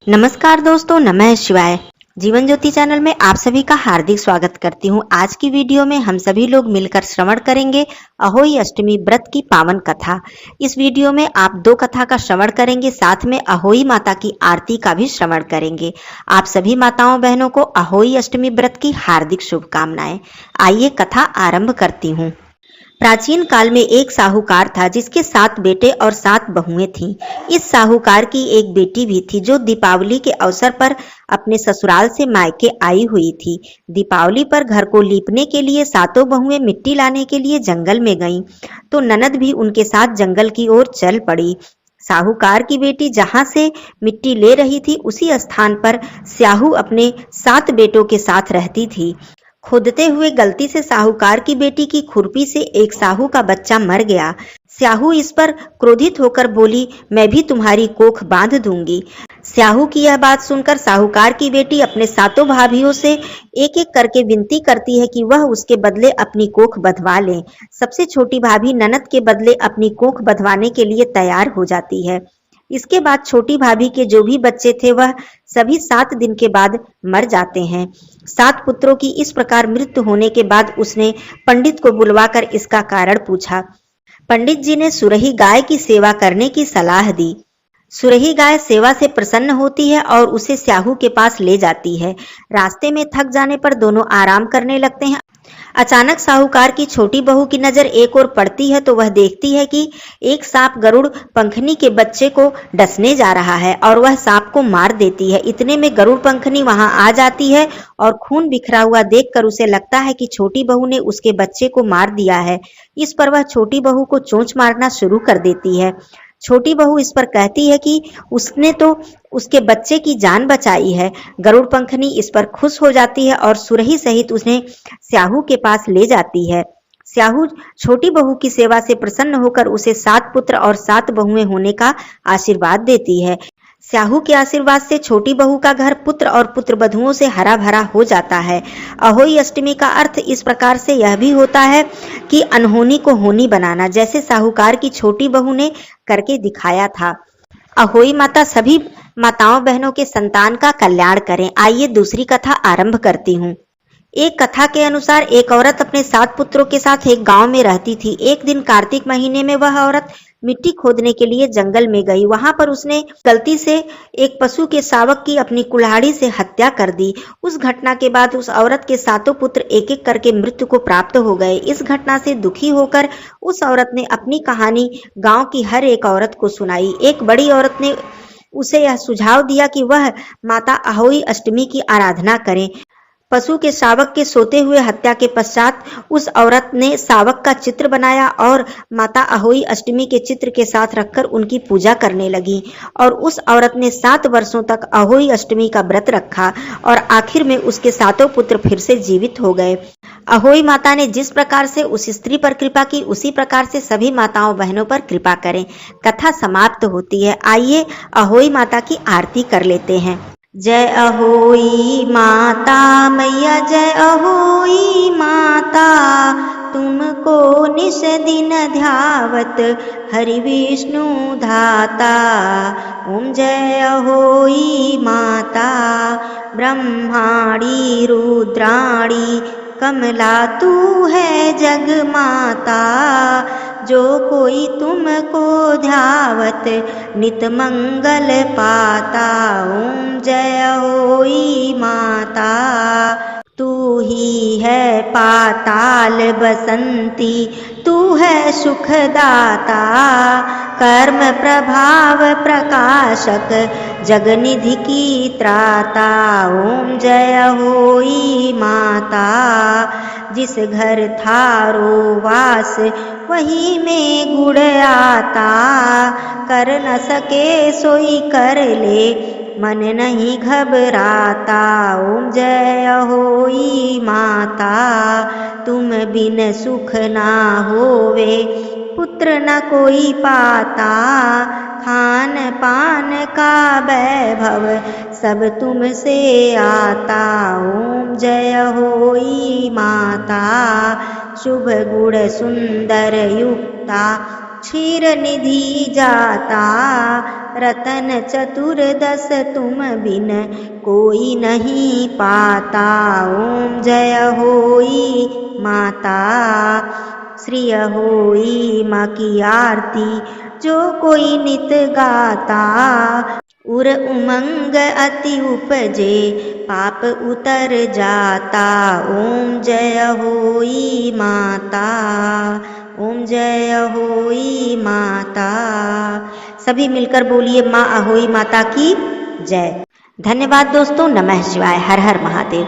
नमस्कार दोस्तों, नमः शिवाय। जीवन ज्योति चैनल में आप सभी का हार्दिक स्वागत करती हूँ। आज की वीडियो में हम सभी लोग मिलकर श्रवण करेंगे अहोई अष्टमी व्रत की पावन कथा। इस वीडियो में आप 2 कथा का श्रवण करेंगे, साथ में अहोई माता की आरती का भी श्रवण करेंगे। आप सभी माताओं बहनों को अहोई अष्टमी व्रत की हार्दिक शुभकामनाएं। आइए कथा आरंभ करती हूँ। प्राचीन काल में एक साहूकार था जिसके 7 बेटे और 7 बहुएं थीं। इस साहूकार की एक बेटी भी थी जो दीपावली के अवसर पर अपने ससुराल से मायके आई हुई थी। दीपावली पर घर को लीपने के लिए 7 बहुएं मिट्टी लाने के लिए जंगल में गईं, तो ननद भी उनके साथ जंगल की ओर चल पड़ी। साहूकार की बेटी जहां से मिट्टी ले रही थी उसी स्थान पर स्याहू अपने 7 बेटों के साथ रहती थी। खोदते हुए गलती से साहूकार की बेटी की खुरपी से एक साहू का बच्चा मर गया। स्याहू इस पर क्रोधित होकर बोली, मैं भी तुम्हारी कोख बांध दूंगी। स्याहू की यह बात सुनकर साहूकार की बेटी अपने 7 भाभियों से एक एक करके विनती करती है कि वह उसके बदले अपनी कोख बंधवा लें। सबसे छोटी भाभी ननद के बदले अपनी कोख बंधवाने के लिए तैयार हो जाती है। इसके बाद छोटी भाभी के जो भी बच्चे थे वह सभी 7 दिन के बाद मर जाते हैं। 7 पुत्रों की इस प्रकार मृत्यु होने के बाद उसने पंडित को बुलवाकर इसका कारण पूछा। पंडित जी ने सुरही गाय की सेवा करने की सलाह दी। सुरही गाय सेवा से प्रसन्न होती है और उसे स्याहू के पास ले जाती है। रास्ते में थक जाने पर दोनों आराम करने लगते हैं। अचानक साहूकार की छोटी बहू की नजर एक ओर पड़ती है तो वह देखती है कि एक सांप गरुड़ पंखनी के बच्चे को डसने जा रहा है और वह सांप को मार देती है। इतने में गरुड़ पंखनी वहां आ जाती है और खून बिखरा हुआ देखकर उसे लगता है कि छोटी बहू ने उसके बच्चे को मार दिया है। इस पर वह छोटी बहू को चोंच मारना शुरू कर देती है। छोटी बहू इस पर कहती है कि उसने तो उसके बच्चे की जान बचाई है। गरुड़ पंखनी इस पर खुश हो जाती है और सुरही सहित उन्हें स्याहू के पास ले जाती है। स्याहू छोटी बहू की सेवा से प्रसन्न होकर उसे 7 पुत्र और 7 बहुएं होने का आशीर्वाद देती है। स्याहू के आशीर्वाद से छोटी बहू का घर पुत्र और पुत्र बधुओं से हरा भरा हो जाता है। अहोई अष्टमी का अर्थ इस प्रकार से यह भी होता है कि अनहोनी को होनी बनाना, जैसे साहूकार की छोटी बहू ने करके दिखाया था। अहोई माता सभी माताओं बहनों के संतान का कल्याण करें। आइए दूसरी कथा आरंभ करती हूँ। एक कथा के अनुसार एक औरत अपने 7 पुत्रों के साथ एक गांव में रहती थी। एक दिन कार्तिक महीने में वह औरत मिट्टी खोदने के लिए जंगल में गई। वहां पर उसने गलती से एक पशु के शावक की अपनी कुल्हाड़ी से हत्या कर दी। उस घटना के बाद उस औरत के 7 पुत्र एक एक करके मृत्यु को प्राप्त हो गए। इस घटना से दुखी होकर उस औरत ने अपनी कहानी गांव की हर एक औरत को सुनाई। एक बड़ी औरत ने उसे यह सुझाव दिया कि वह माता अहोई अष्टमी की आराधना करें। पशु के शावक के सोते हुए हत्या के पश्चात उस औरत ने शावक का चित्र बनाया और माता अहोई अष्टमी के चित्र के साथ रखकर उनकी पूजा करने लगी। और उस औरत ने 7 वर्षों तक अहोई अष्टमी का व्रत रखा और आखिर में उसके 7 पुत्र फिर से जीवित हो गए। अहोई माता ने जिस प्रकार से उस स्त्री पर कृपा की, उसी प्रकार से सभी माताओं बहनों पर कृपा करें। कथा समाप्त होती है। आइए अहोई माता की आरती कर लेते हैं। जय अहोई माता मैया, जय अहोई माता, तुमको निश दिन ध्यावत हरि विष्णु धाता। ओम जय अहोई माता, ब्रह्माणी रुद्राणी कमला तू है जग माता। जो कोई तुमको ध्यावत नित मंगल पाता। ओम जय अहोई माता, तू ही है पाताल बसंती, तू है सुखदाता। कर्म प्रभाव प्रकाशक, जगनिधि की त्राता। ओम जय अहोई माता, जिस घर थारो वास वही में गुण आता। कर न सके सोई कर ले, मन नहीं घबराता। ओम जय अहोई माता, तुम बिन सुख ना होवे, पुत्र न कोई पाता। खान पान का वैभव सब तुमसे आता। ओम जय अहोई माता, शुभ गुण सुंदर युक्ता, क्षीर निधि जाता, रतन चतुर्दश तुम बिन कोई नहीं पाता। ओम जय होई माता, श्री होई माँ की आरती, जो कोई नित गाता। उर उमंग अति उपजे, पाप उतर जाता। ओम जय होई माता, ओम जय होई माता। सभी मिलकर बोलिए माँ अहोई माता की जय। धन्यवाद दोस्तों। नमः शिवाय। हर हर महादेव।